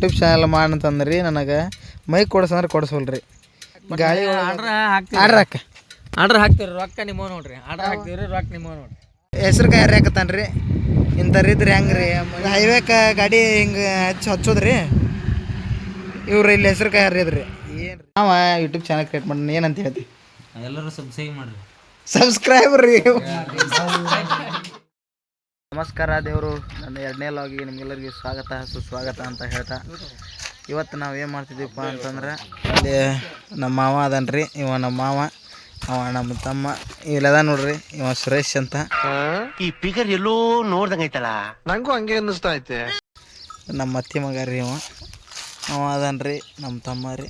YouTube channel ಮಾಡಂತಂದ್ರಿ ನನಗೆ mic ಕೊಡ್ಸಂದ್ರೆ ಕೊಡಿಸೋಲ್ರಿ ಗಾಳಿ order ಹಾಕ್ತೀವಿ ರೊಕ್ಕ ನಿಮ್ಮ ನೋಡ್ರಿ ಆರ್ಡ್ರ್ ಹಾಕ್ತೀವಿ ರೀ ರೊಕ್ಕ ನಿಮ್ಮ ನೋಡ್ರಿ ಹೆಸ್ರು ಕಾಯಿ ಹರ್ಯಾಕತ್ತಾನ್ರಿ ಇಂಥರಿದ್ರಿ ಹೆಂಗೆ ರೀ ಹೈವೇಕ ಗಾಡಿ ಹಿಂಗೆ ಹಚ್ಚೋದ್ರಿ ಇವ್ರು ಇಲ್ಲಿ ಹೆಸ್ರು ಕಾಯಿ ಹರಿಯೋದ್ರಿ ಏನು ನಾವು ಯೂಟ್ಯೂಬ್ ಚಾನಲ್ ಕ್ರಿಯೇಟ್ ಮಾಡಿ ಏನಂತ ಹೇಳ್ತೀವಿ ಎಲ್ಲರೂ ಸಬ್ಸ್ಕ್ರೈಬ್ ಮಾಡಿರಿ ಸಬ್ಸ್ಕ್ರೈಬರ್ ರೀ ನಮಸ್ಕಾರ ದೇವರು ನನ್ನ 2ನೇ ಲಾಗಿಗೆ ನಿಮ್ಗೆಲ್ಲರಿಗೂ ಸ್ವಾಗತ ಸುಸ್ವಾಗತ ಅಂತ ಹೇಳ್ತಾ ಇವತ್ತು ನಾವು ಏನು ಮಾಡ್ತಿದ್ದೀವಪ್ಪ ಅಂತಂದ್ರೆ ಅಲ್ಲಿ ನಮ್ಮ ಮಾವ ಅದನ್ರಿ ಇವ ನಮ್ಮ ಮಾವ ಅವ ನಮ್ಮ ತಮ್ಮ ಇಲ್ಲದ ನೋಡ್ರಿ ಇವ ಸುರೇಶ್ ಅಂತ ಈ ಪಿಗರ್ ಎಲ್ಲೋ ನೋಡ್ದಂಗೆ ಐತಲ್ಲ ನಂಗೂ ಹಂಗೆ ಅನ್ನಿಸ್ತಾ ಐತೆ ನಮ್ಮ ಅತ್ತಿ ಮಗ ರೀ ಅವ ಅದನ್ರಿ ನಮ್ಮ ತಮ್ಮ ರೀ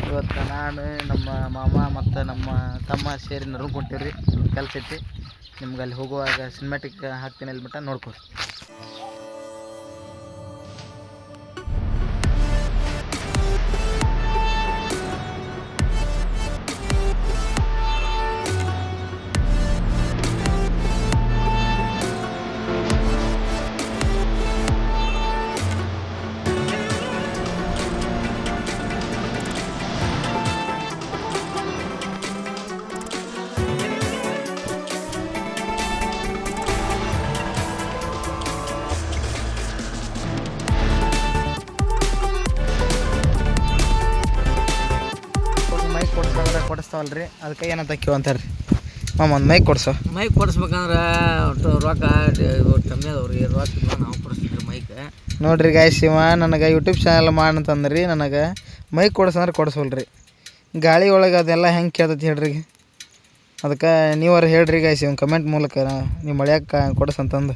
ಇವತ್ತು ನಾನು ನಮ್ಮ ಮಾಮ ಮತ್ತು ನಮ್ಮ ತಮ್ಮ ಸೇರಿ ನರು ಕೊಟ್ಟಿವ್ರಿ ಕೆಲಸ ಐತಿ ನಿಮ್ಗೆ ಅಲ್ಲಿ ಹೋಗುವಾಗ ಸಿನಿಮ್ಯಾಟಿಕ್ ಹಾಕ್ತೀನಿ ಅಲ್ಲಿ ಮಟ್ಟ ನೋಡ್ಕೊರಿ ಕೊಡಿಸ್ತಾವಲ್ರಿ ಅದಕ್ಕೆ ಏನಂತ ಕೇವಂತಾರೆ ರೀ ಮಾಮ ಒಂದು ಮೈಕ್ ಕೊಡಿಸ್ಬೇಕಂದ್ರೆ ರೊಕ್ಕ ಕಮ್ಮಿ ಅದಾವ್ರಿ ರೊಕ್ಕ ನಾವು ಕೊಡಿಸ್ತೀವಿ ಮೈಕ್ ನೋಡ್ರಿ ಗಾಯ್ಸ್ ಇವ ನನಗೆ ಯೂಟ್ಯೂಬ್ ಚಾನಲ್ ಮಾಡಂತಂದ್ರಿ ನನಗೆ ಮೈಕ್ ಕೊಡಿಸಂದ್ರೆ ಕೊಡಿಸೋಲ್ರಿ ಗಾಳಿ ಒಳಗೆ ಅದೆಲ್ಲ ಹೆಂಗೆ ಕೇಳ್ತೈತಿ ಹೇಳ್ರಿ ಅದಕ್ಕೆ ನೀವ್ರು ಹೇಳ್ರಿ ಗಾಯ್ಸ್ ಇವ್ನು ಕಮೆಂಟ್ ಮೂಲಕ ನೀವು ಮಳ್ಯಾಕ ಕೊಡಿಸಂತಂದು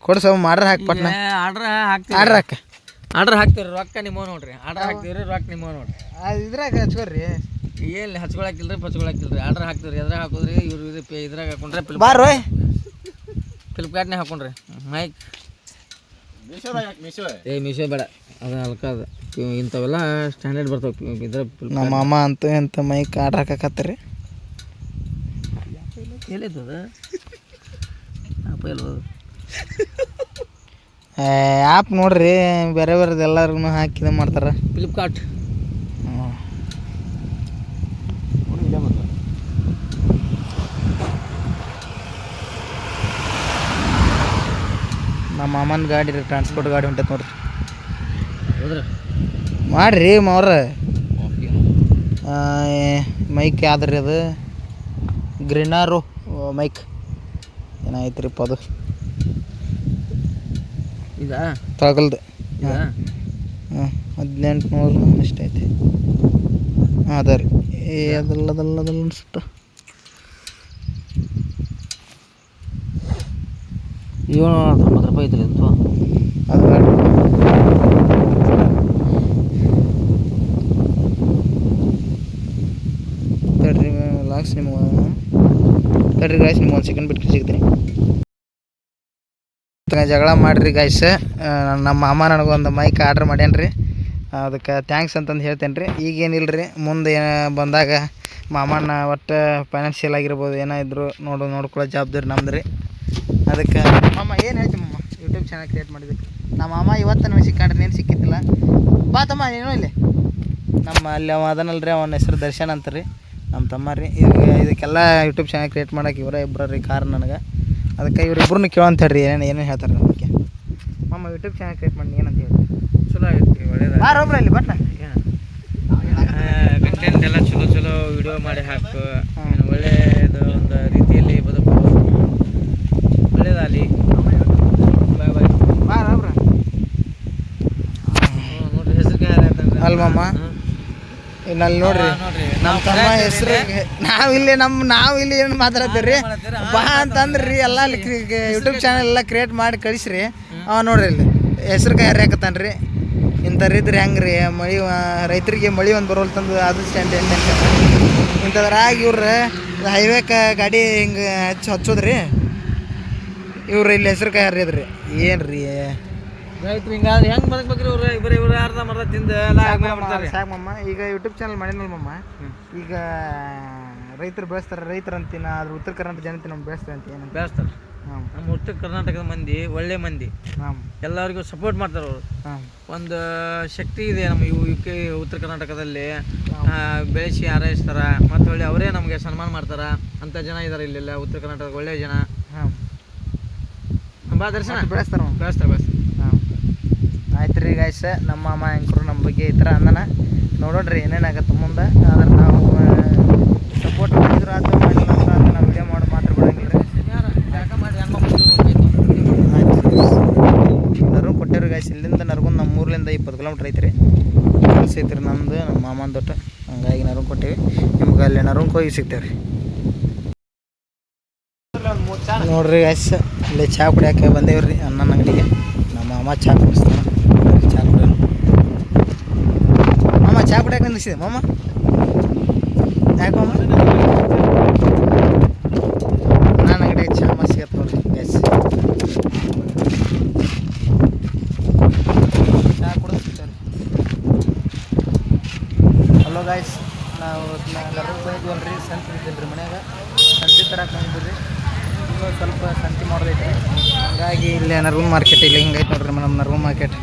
ಕೊಡಿಸೋ ಮಾಡ್ರೆ ಹಾಕ್ಪಟ್ನ ಆರ್ಡ್ರ್ ಹಾಕ್ತೀವಿ ರೊಕ್ಕ ನಿಮ್ಮ ನೋಡ್ರಿ ಆರ್ಡ್ರ್ ಹಾಕ್ತೀವಿ ರೀ ರೊಕ್ಕ ನಿಮ್ಮ ನೋಡ್ರಿ ಇದ್ರಾಗ ಹಚ್ಕೋರಿ ಏನು ಹಚ್ಕೊಳಕಿಲ್ರಿ ಪಚ್ಕೊಳಕಿಲ್ರಿ ಆರ್ಡ್ರ್ ಹಾಕ್ತೀವಿ ರೀ ಎದ್ರಾಗ ಹಾಕೋದ್ರಿ ಇವ್ರು ಇದ್ರಾಗ ಹಾಕೊಂಡ್ರೆ ಫ್ಲಿಪ್ಕಾರ್ಟ್ನಾಗ ಹಾಕೊಂಡ್ರಿ ಮೈಕ್ ಮೀಶೋ ಬೇಡ ಅದು ಅಲ್ಕದ ಇಂಥವೆಲ್ಲ ಸ್ಟ್ಯಾಂಡರ್ಡ್ ಬರ್ತಾವೆ ಇದ್ರ ನಮ್ಮ ಮಾಮ ಅಂತೂ ಎಂಥ ಮೈಕ್ ಆರ್ಡ್ರ್ ಹಾಕಕತ್ತೀರಿ ಎಲ್ಲಿದ್ದದ ಅಪ್ಪ ಎಲ್ಲೋದು ಆ್ಯಪ್ ನೋಡ್ರಿ ಬೇರೆ ಬೇರೆದು ಎಲ್ಲರಿಗೂ ಹಾಕಿದ ಮಾಡ್ತಾರೆ ಫ್ಲಿಪ್ಕಾರ್ಟ್ ನಮ್ಮ ಮಾಮನ ಗಾಡಿ ರೀ ಟ್ರಾನ್ಸ್ಪೋರ್ಟ್ ಗಾಡಿ ಹೊಂಟೈತೆ ನೋಡ್ರಿ ಹೌದ್ರಿ ಮಾಡಿರಿ ಮಾವ್ರ ಮೈಕ್ ಯಾವ್ದ್ರಿ ಅದು ಗ್ರೀನಾರು ಮೈಕ್ ಏನಾಯ್ತ್ರಿಪ್ಪ ಅದು ಇದಾ ತಗಲ್ದು ಹಾಂ 1800 ಅಷ್ಟೈತಿ ಹಾಂ ಅದ ರೀ ಅದಲ್ಲ ಅನ್ಸುತ್ತ 790 ರೂಪಾಯಿ ಐತ್ರಿ ಅಂತ ಅದು ತಡ್ರಿ ಲಾಕ್ಸ್ ನಿಮ್ಗೆ ತಡ್ರಿ ಗಾಯ್ಸ್ ನಿಮ್ಗೆ ಒಂದು ಸೆಕೆಂಡ್ ಬಿಟ್ಟು ಸಿಗ್ತೀನಿ ಜಗಳ ಮಾಡಿರಿ ಗಾಯ್ಸ್ ನಮ್ಮ ಮಾಮ ನನಗೊಂದು ಮೈಕ್ ಆರ್ಡ್ರ್ ಮಾಡ್ಯಾನ್ರಿ ಅದಕ್ಕೆ ಥ್ಯಾಂಕ್ಸ್ ಅಂತಂದು ಹೇಳ್ತೇನೆ ರೀ ಈಗೇನಿಲ್ಲ ರೀ ಮುಂದೆ ಬಂದಾಗ ಮಾಮನ ಒಟ್ಟು ಫೈನಾನ್ಷಿಯಲ್ ಆಗಿರ್ಬೋದು ಏನೋ ಇದ್ರು ನೋಡ್ಕೊಳ್ಳೋ ಜವಾಬ್ದಾರಿ ನಮ್ದು ರೀ ಅದಕ್ಕೆ ಮಾಮ ಏನು ಹೇಳ್ತೀನಿ ಮಾಮ ಯೂಟ್ಯೂಬ್ ಚಾನಲ್ ಕ್ರಿಯೇಟ್ ಮಾಡಿದ್ದಕ್ಕೆ ನಮ್ಮ ಮಾಮ ಇವತ್ತು ನಮಗೆ ಸಿಕ್ಕಾಡ್ರಿ ಏನು ಸಿಕ್ಕಿದ್ದಿಲ್ಲ ಬಾ ತಮ್ಮ ಏನೋ ಇಲ್ಲಿ ನಮ್ಮ ಅಲ್ಲಿ ಅವ ಅದನಲ್ರಿ ಅವನ ಹೆಸರು ದರ್ಶನ್ ಅಂತ ರೀ ನಮ್ಮ ತಮ್ಮ ರೀ ಇದಕ್ಕೆಲ್ಲ ಯೂಟ್ಯೂಬ್ ಚಾನಲ್ ಕ್ರಿಯೇಟ್ ಮಾಡೋಕೆ ಇವರೇ ಇಬ್ಬರು ರೀ ಕಾರಣ ನನಗೆ ಅದಕ್ಕೆ ಇವ್ರಿಬ್ರನ್ನ ಕೇಳಂತ ಹೇಳ್ರಿ ಏನೇನು ಹೇಳ್ತಾರೆ ನಮಗೆ ಮಾಮ ಯೂಟ್ಯೂಬ್ ಚಾನಲ್ ಕ್ರಿಯೇಟ್ ಮಾಡಿ ಏನಂತ ಹೇಳಿ ಚಲೋ ಆಗೈತಿ ಒಳ್ಳೇದು ಒಬ್ರು ಇಲ್ಲಿ ಬಟ್ಟ ಕಂಟೆಂಟ್ ಎಲ್ಲ ಚಲೋ ವಿಡಿಯೋ ಮಾಡಿ ಹಾಕು ಒಳ್ಳೆಯದು ಒಂದು ರೀತಿಯಲ್ಲಿ ಬದುಕು ಒಳ್ಳೇದಾಗಲಿ ಬಾಯ್ ಒಬ್ರು ನೋಡ್ರಿ ಹೆಸರು ಅಲ್ಲ ಮಾಮ ಇಲ್ಲಿ ನೋಡ್ರಿ ನಮ್ಮ ತಮ್ಮ ಹೆಸರು ನಾವಿಲ್ಲಿ ಏನು ಮಾತಾಡ್ತೀವಿ ರೀ ಬಾ ಅಂತಂದ್ರಿ ಎಲ್ಲ ಅಲ್ಲಿ ಯೂಟ್ಯೂಬ್ ಚಾನಲ್ ಎಲ್ಲ ಕ್ರಿಯೇಟ್ ಮಾಡಿ ಕಳಿಸ್ರಿ ಅವ ನೋಡ್ರಿ ಇಲ್ಲಿ ಹೆಸ್ರು ಕಾಯಿ ಹರ್ಯಾಕತ್ತಾನ ರೀ ಇಂಥರಿದ್ರಿ ಹೆಂಗೆ ರೀ ಮಳೆ ರೈತರಿಗೆ ಮಳೆ ಒಂದು ಬರೋಲ್ ತಂದು ಅದು ಸ್ಟ್ಯಾಂಡ್ ಇಂಥದ್ರಾಗ ಇವ್ರು ಹೈವೇಕ ಗಾಡಿ ಹಿಂಗೆ ಹಚ್ಚೋದ್ರಿ ಇವ್ರು ಇಲ್ಲಿ ಹೆಸ್ರು ಕಾಯಿ ಹರಿಯೋದ್ರಿ ಏನು ರೀ ರೈತರು ಹಿಂಗಾದ್ರೆ ಹೆಂಗೆ ಬದುಕ್ಬೇಕ್ರಿ ಇವ್ರು ಅರ್ಧ ತಿಂದು ಸಾಕಮ್ಮ ಈಗ ಯೂಟ್ಯೂಬ್ ಚಾನಲ್ ಮಾಡಿನಲ್ಲ ಮಮ್ಮ ಈಗ ರೈತರು ಬೆಳೆಸ್ತಾರೆ ರೈತರು ಅಂತೀನ ಆದ್ರೆ ಉತ್ತರ ಕರ್ನಾಟಕ ಜನತೆ ನಮ್ಗೆ ಬೆಳೆಸ್ತಾರೆ ಅಂತ ಏನು ಬೆಳೆಸ್ತಾರೆ ನಮ್ಮ ಉತ್ತರ ಕರ್ನಾಟಕದ ಮಂದಿ ಒಳ್ಳೆ ಮಂದಿ, ಎಲ್ಲರಿಗೂ ಸಪೋರ್ಟ್ ಮಾಡ್ತಾರೆ ಅವರು. ಒಂದು ಶಕ್ತಿ ಇದೆ ನಮ್ಮ UK ಉತ್ತರ ಕರ್ನಾಟಕದಲ್ಲಿ, ಬೆಳೆಸಿ ಹಾರೈಸ್ತಾರೆ ಮತ್ತು ಒಳ್ಳೆ ಅವರೇ ನಮಗೆ ಸನ್ಮಾನ ಮಾಡ್ತಾರೆ ಅಂಥ ಜನ ಇದ್ದಾರೆ ಇಲ್ಲೆಲ್ಲ ಉತ್ತರ ಕರ್ನಾಟಕದ ಒಳ್ಳೆಯ ಜನ. ಬಾ ದರ್ಶನ ಬೆಳೆಸ್ತಾರೆ. ಆಯ್ತು ರೀ ಗಾಯ್ಸ್, ನಮ್ಮ ಅಮ್ಮ ಆ್ಯಂಕರು ನಮ್ಮ ಬಗ್ಗೆ ಈ ಥರ ಅಂದನ ನೋಡೋಣ್ರಿ ಏನೇನಾಗತ್ತೆ ಮುಂದೆ. ಆದ್ರೆ ನಾವು ಸಪೋರ್ಟ್ ಮಾಡಿದ್ರು ಆಯ್ತು, ಮಾಡಿಲ್ಲ ಅಂದ್ರೆ ನಾವು ವಿಡಿಯೋ ಮಾಡಿ ಮಾತ್ರ ಬಿಡೋಂಗಿಲ್ಲ ರೀ. ನರ್ಗುಂದ್ ಕೊಟ್ಟೇವ್ರಿ ಗಾಯ್ಸ್, ಇಲ್ಲಿಂದ ನರ್ಗುಂದ್ ನಮ್ಮ ಊರ್ಲಿಂದ 20 ಕಿಲೋಮೀಟ್ರ್ ಐತ್ರಿ. ಕೆಲಸ ಐತ್ರಿ ನಮ್ಮದು, ನಮ್ಮ ಮಾಮನ ತೊಟ್ಟು, ಹಂಗಾಗಿ ನರ್ಗುಂದ್ ಕೊಟ್ಟೇವಿ. ನಿಮ್ಗೆ ಅಲ್ಲಿ ನರ್ಗುಂದ್ಗೆ ಹೋಗಿ ಸಿಗ್ತೇವೆ ರೀ. ನೋಡ್ರಿ ಗಾಯ್ಸ್, ಇಲ್ಲಿ ಚಹಾ ಕುಡಿಯೋಕೆ ಬಂದೇವ್ರಿ ರೀ ಅಣ್ಣನ ಅಂಗಡಿಗೆ. ನಮ್ಮ ಮಾಮ ಚಹಾ ಕುಡಿಸ್ತಾನೆ, ಚಹಾ ಕುಡಿಯೋಣ. ಮಾಮ ಚಹಾ ಕುಡಿಯೋಕೆ ನಿಲ್ಲಿಸಿದೆ ಮಾಮ, ಯಾಕೆ ಮಾಮ? ನನ್ನ ಅಂಗಡಿಗೆ ಚಹಾ ಸಿಗತ್ತೆ ನೋಡ್ರಿ ಗಾಯ್ಸ್. ಚಹಾ ಕುಡಿಸ್ತಾರೆ. ಹಲೋ ಗಾಯ್ಸ್, ನಾವು ನರ್ಗುಂದ್ ಹೋಗಿದ್ವಲ್ರಿ, ಸಂತೆ ಇದ್ದಿಲ್ಲ ರೀ ಮನ್ಯಾಗ, ಸಂತೆ ತರಕ್ಕೆ ಬಂದಿದ್ರಿ. ಸ್ವಲ್ಪ ಸಂತೆ ಮಾಡೋದೈತೆ ರೀ, ಹಂಗಾಗಿ ಇಲ್ಲಿ ನರ್ಗುಂದ್ ಮಾರ್ಕೆಟ್ ಇಲ್ಲಿ ಹಿಂಗೈತೆ ನೋಡ್ರಿ ನಮ್ಮ ನರ್ಗುಂದ್ ಮಾರ್ಕೆಟ್.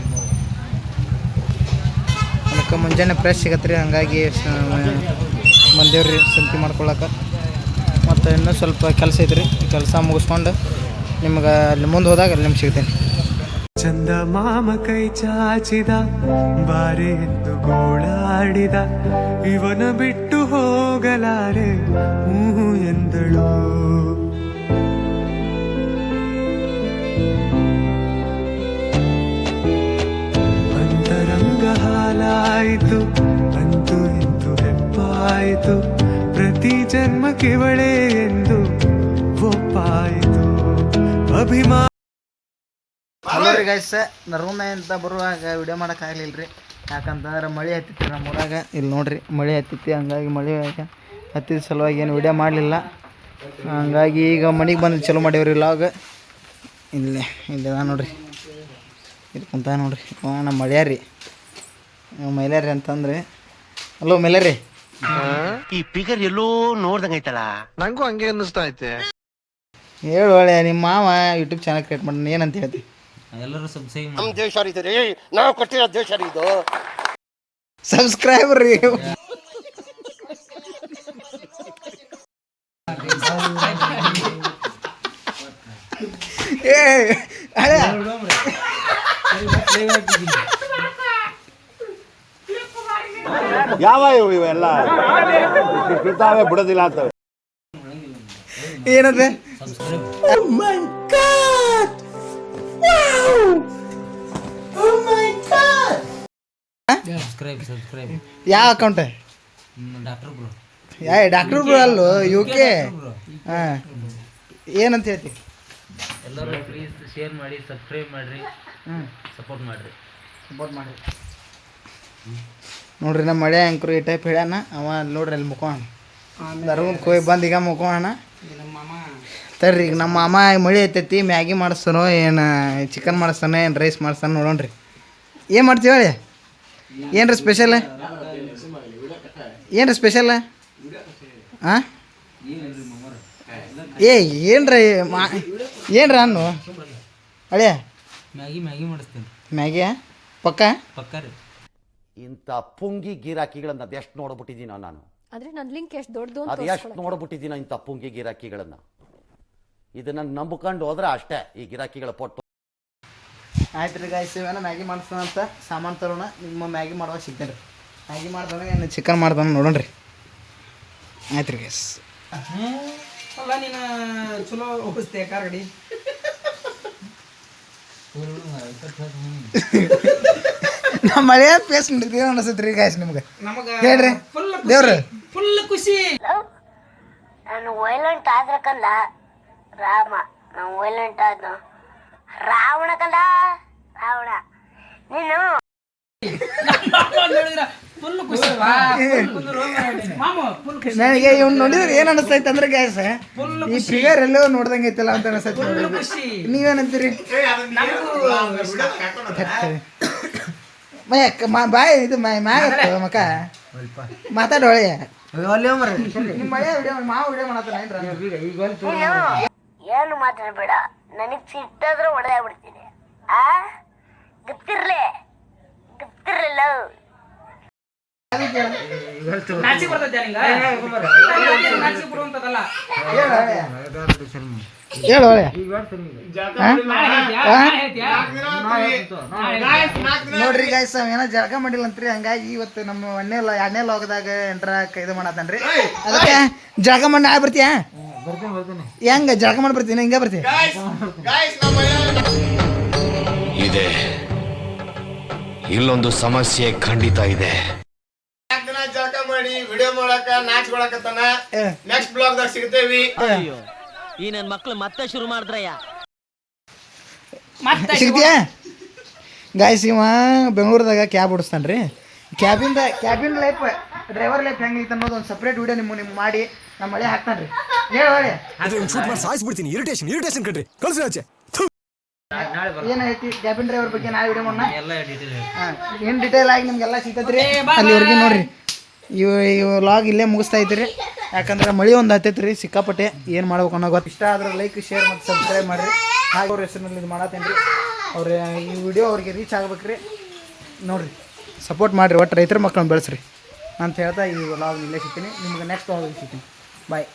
ಅದಕ್ಕೆ ಮುಂಜಾನೆ ಫ್ರೆಶ್ ಸಿಗತ್ತೆ ರೀ, ಹಂಗಾಗಿ ಬಂದೇವ್ರಿ ಸಂತೆ ಮಾಡ್ಕೊಳಕ್ಕೆ. ಮತ್ತು ಇನ್ನೂ ಸ್ವಲ್ಪ ಕೆಲಸ ಐತ್ರಿ, ಕೆಲಸ ಮುಗಿಸ್ಕೊಂಡು ನಿಮ್ಗೆ ಅಲ್ಲಿ ಮುಂದೆ ಹೋದಾಗ ಅಲ್ಲಿ ನಿಮ್ಗೆ ಸಿಗ್ತೀನಿ. ಚಂದ ಮಾಮ ಕೈ ಚಾಚಿದ, ಬಾರೆ ಎಂದು ಗೋಳಾಡಿದ, ಇವನ ಬಿಟ್ಟು ಹೋಗಲಾರೆ ಹೂ ಎಂದಳು. ಅಂತರಂಗ ಹಾಲಾಯಿತು, ಅಂತೂ ಇಂತು ಹೆಪ್ಪಾಯಿತು, ಪ್ರತಿ ಜನ್ಮಕ್ಕೆ ಇವಳೇ ಎಂದು ಒಪ್ಪಾಯಿತು ಅಭಿಮಾನ. ಹಲೋ ರೀ ಗೈಸ್, ನರ್ಗುಂದ ಅಂತ ಬರುವಾಗ ವಿಡಿಯೋ ಮಾಡೋಕ್ಕಾಗಲಿಲ್ಲ ರೀ, ಯಾಕಂತಂದ್ರೆ ಮಳೆ ಹತ್ತಿತ್ತು ನಮ್ಮ ಊರಾಗ. ಇಲ್ಲಿ ನೋಡ್ರಿ ಮಳೆ ಹತ್ತಿತ್ತು, ಹಂಗಾಗಿ ಮಳೆ ಹತ್ತಿದ ಸಲುವಾಗಿ ಏನು ವಿಡಿಯೋ ಮಾಡಲಿಲ್ಲ. ಹಂಗಾಗಿ ಈಗ ಮನೆಗೆ ಬಂದು ಚಲೋ ಮಾಡೇವ್ರಿ ಲಾಗ್. ಇಲ್ಲಿ ನೋಡ್ರಿ, ಇದು ಕುಂತ ನೋಡ್ರಿ ನಮ್ಮ ಮಳ್ಯಾರ ರೀ, ಮೈಲಾರಿ ಅಂತಂದ್ರೆ. ಹಲೋ ಮೈಲಾರಿ, ಈ ಫಿಗರ್ ಎಲ್ಲೋ ನೋಡ್ದಂಗೈತಲ್ಲ, ನಂಗೂ ಹಂಗೆ ಅನ್ನಿಸ್ತಾ ಐತೆ. ಹೇಳು ಒಳ್ಳೆ, ನಿಮ್ಮ ಮಾವ ಯೂಟ್ಯೂಬ್ ಚಾನಲ್ ಕ್ರಿಯೇಟ್ ಮಾಡಿ ಏನಂತ ಹೇಳ್ತಿ? ಎಲ್ಲರೂ ನಮ್ಮ ದೇಶ ರೀ, ನಾವು ಕೊಟ್ಟಿರೋ ದೇಶ ಇದು. ಸಬ್ಸ್ಕ್ರೈಬರ್ ರೀ. ಏ ಹಳೆ ಯಾವ ಇವೆಲ್ಲ ಬಿಡೋದಿಲ್ಲ ಅಂತವೆ. ಏನಂತೆ? ಯಾವ ಅಕೌಂಟ್? ಡಾಕ್ಟರ್ ಬ್ರೋ ಅಲ್ಲೋ, UK. ಹಾಂ, ಏನಂತ ಹೇಳ್ತಿ? ಎಲ್ಲರೂ ಪ್ಲೀಸ್ ಶೇರ್ ಮಾಡಿ, ಸಬ್ಸ್ಕ್ರೈಬ್ ಮಾಡಿರಿ, ಸಪೋರ್ಟ್ ಮಾಡಿರಿ. ನೋಡ್ರಿ ನಮ್ಮ ಮಳೆ ಅಂಕರು ಈ ಟೈಪ್ ಹೇಳ್ಯಾನ. ಅವ ನೋಡ್ರಿ ಅಲ್ಲಿ ಮುಖೋಣ ನರ್ಗುಂದ್ ಹೋಗಿ ಬಂದು ಈಗ ಮುಖೋಣ ತರ್ರಿ. ಈಗ ನಮ್ಮ ಮಾಮ ಮಳೆ ಐತೈತಿ, ಮ್ಯಾಗಿ ಮಾಡಿಸ್ತಾನೋ ಏನು ಚಿಕನ್ ಮಾಡಿಸ್ತಾನೋ ಏನು ರೈಸ್ ಮಾಡಿಸ್ತಾನೋ ನೋಡೋಣ್ರಿ. ಏನು ಮಾಡ್ತೀವಿ ಹೇಳಿ? ಏನು ರೀ ಸ್ಪೆಷಲ್? ಏನು ರೀ ಸ್ಪೆಷಲ್? ಹಾಂ, ಏನ್ರಿ ಏನ್ರಿ ಅನ್ನು ಅಳಿಯ? ಮ್ಯಾಗಿ ಮಾಡಿಸ್ತೇನೆ. ಮ್ಯಾಗಿಯ ಪಕ್ಕ ರೀ. ಇಂಥ ಪುಂಗಿ ಗಿರಾಕಿಗಳನ್ನ ಅದೆಷ್ಟು ನೋಡ್ಬಿಟ್ಟಿದ್ದೀನೋ ನಾನು. ಆದ್ರೆ ನನ್ನ ಲಿಂಕ್ ಎಷ್ಟು ದೊಡ್ಡದು ಅದು ಎಷ್ಟು ನೋಡ್ಬಿಟ್ಟಿದ್ದೀನೋ ಇಂಥ ಪುಂಗಿ ಗಿರಾಕಿಗಳನ್ನ. ಇದನ್ನ ನಂಬ್ಕೊಂಡು ಹೋದ್ರೆ ಅಷ್ಟೇ ಈ ಗಿರಾಕಿಗಳ ಪೊಟ್ಟು. ಆಯ್ತು ರೀ ಗಾಯ್ಸ್, ಇವೇನೋ ಮ್ಯಾಗಿ ಮಾಡಿಸ್ತಾನಂತ ಸಾಮಾನು ತರೋಣ. ನಿಮ್ಮ ಮ್ಯಾಗಿ ಮಾಡುವಾಗ ಸಿಗ್ತೇನೆ ರೀ. ಮ್ಯಾಗಿ ಮಾಡ್ತಾನೆ ಏನು ಚಿಕನ್ ಮಾಡ್ತಾನೆ ನೋಡೋಣ ರೀ. ಆಯ್ತು ರೀ ಗೈಸ್. ಅಲ್ಲ ನೀನು ಚಲೋ ಹೋಗಿಸ್ತೆ ಕಾರ್ ಗಡಿ. ನಮ್ಮ ಮಳೆಯ ಪೇಸ್ ನೋಡಿದ್ರಿ ಅನಿಸುತ್ತೆ ರೀ ಗಾಯ್ಸ್ ನಿಮ್ಗೆ. ಹೇಳ್ರಿ ದೇವ್ರ ಫುಲ್ ಖುಷಿ. ನಾನು ವೈಲೆಂಟ್ ಆದ್ರಕಲ್ಲ ರಾಮ, ನಾನು ವೈಲೆಂಟ್ ಆದ ರಾವಣ ಕಲ್ಲ ರಾವಣ. ನೀನು ನನಗೆ ಇವ್ನು ನೋಡಿದ್ರೆ ಏನು ಅನಿಸ್ತೈತೆ ಅಂದ್ರೆ ಗ್ಯಾಸ್ ಈ ಫಿಗರ್ ಎಲ್ಲೋ ನೋಡ್ದಂಗೆ ಐತಲ್ಲ ಅಂತ ಅನಿಸ್ತೈತಿ. ನೀವೇನಂತೀರಿ? ಬಾಯ್ ಇದು ಮ್ಯಾಗ ಮಕ್ಕ ಮಾತಾಡೋಳೆ ಏನು ಮಾತಾಡಬೇಡ, ನನಗೆ ಸಿಟ್ಟಾದ್ರೆ ಹೊಡೆದಾಗ್ಬಿಡ್ತೀನಿ ಆ ಗೊತ್ತಿರ್ಲಿ ಗೊತ್ತಿರ್ಲಿಲ್ಲ. ನಾಚಿಕೆ ಬರ್ತೈತೆ ನಿಂಗ ನಾಚಿಕೆ ಬರುವಂತದಲ್ಲ. ಹೇಳು ಒಳ್ಳೆ ನೋಡ್ರಿ ಗಾಯ್ಸ್ ಏನೋ ಜಳಕ ಮಾಡಿಲ್ಲ ಅಂತ್ರಿ, ಹಂಗಾಗಿ ಇವತ್ತು ನಮ್ಮ ಎರಡನೇ ಲಾಗದಾಗ ಎಂಟ್ರ ಇದು ಮಾಡತ್ತನ್ರಿ. ಅದಕ್ಕೆ ಜಳಕ ಮಾಡಿ ನಾಳೆ ಬರ್ತೀಯ? ಹೆಂಗ ಜಳಕ ಮಾಡಿ ಬರ್ತೀನಿ? ಹಿಂಗ ಬರ್ತೀವಿ ಇದೆ. ಇಲ್ಲೊಂದು ಸಮಸ್ಯೆ ಖಂಡಿತ ಇದೆ. ಜಳಕ ಮಾಡಿ ವಿಡಿಯೋ ಮಾಡಕ ನಾಚ್ಕೊಳಕತ್ತಾನ. ನೆಕ್ಸ್ಟ್ ಬ್ಲಾಗ್ ದಾಗ ಸಿಗ್ತೇವಿ. ಈ ನನ್ನ ಮಕ್ಳು ಮತ್ತೆ ಶುರು ಮಾಡಿದ್ರಯ್ಯ. ಸಿಗ್ತೀಯಾ ಗಾಯ್ಸ್? ಇವ ಬೆಂಗಳೂರದಾಗ ಕ್ಯಾಬ್ ಓಡಿಸ್ತಾನ್ರಿ. ಕ್ಯಾಬಿನ್ ಲೈಫ್ ಡ್ರೈವರ್ ಲೈಫ್ ಹೆಂಗೈತೆ ಅನ್ನೋದು ಒಂದು ಸಪ್ರೇಟ್ ವಿಡಿಯೋ ನಿಮ್ಮ ಮಾಡಿ ನಮ್ಮ ಮಳೆ ಹಾಕ್ತಾನ್ರಿ. ಹೇಳಿ ಸಾಯಿಸ್ಬಿಡ್ತೀನಿ. ಇರಿಟೇಷನ್ ಕಣ್ರಿ, ಕಳ್ಸಿ ಆಚೆ. ಏನೈತಿ ಕ್ಯಾಬಿನ್ ಡ್ರೈವರ್ ಬಗ್ಗೆ ನಾಳೆ ವಿಡಿಯೋ ಮಾಡೋಣ. ಏನು ಡಿಟೇಲ್ ಆಗಿ ನಿಮ್ಗೆಲ್ಲ ಸಿಗ್ತೈತ್ರಿ. ಅಲ್ಲಿವರೆಗೆ ನೋಡ್ರಿ ಇವು ಲಾಗ್ ಇಲ್ಲೇ ಮುಗಿಸ್ತಾ ಇದ್ದೀರಿ. ಯಾಕಂದ್ರೆ ಮಳೆ ಒಂದು ಹತ್ತೈತೆ ರೀ ಸಿಕ್ಕಾಪಟ್ಟೆ. ಏನು ಮಾಡ್ಬೇಕು ಅನ್ನೋ ಗೊತ್ತು. ಇಷ್ಟ ಆದ್ರೆ ಲೈಕ್ ಶೇರ್ ಮತ್ತು ಸಬ್ಸ್ಕ್ರೈಬ್ ಮಾಡಿರಿ. ಹಾಗೆ ಅವ್ರ ಹೆಸರಿನಲ್ಲಿ ಇದು ಮಾಡತ್ತೇನೆ ರೀ. ಅವ್ರ ಈ ವಿಡಿಯೋ ಅವ್ರಿಗೆ ರೀಚ್ ಆಗ್ಬೇಕ್ರಿ. ನೋಡಿರಿ ಸಪೋರ್ಟ್ ಮಾಡಿರಿ. ಒಟ್ಟು ರೈತರ ಮಕ್ಕಳನ್ನ ಬೆಳೆಸ್ರಿ ಅಂತ ಹೇಳ್ತಾ ಈ ಲಾಗ್ ಇಲ್ಲೇ ಸಿಗ್ತೀನಿ. ನಿಮ್ಗೆ ನೆಕ್ಸ್ಟ್ ಲಾಗ್ ಸಿಗ್ತೀನಿ. ಬಾಯ್.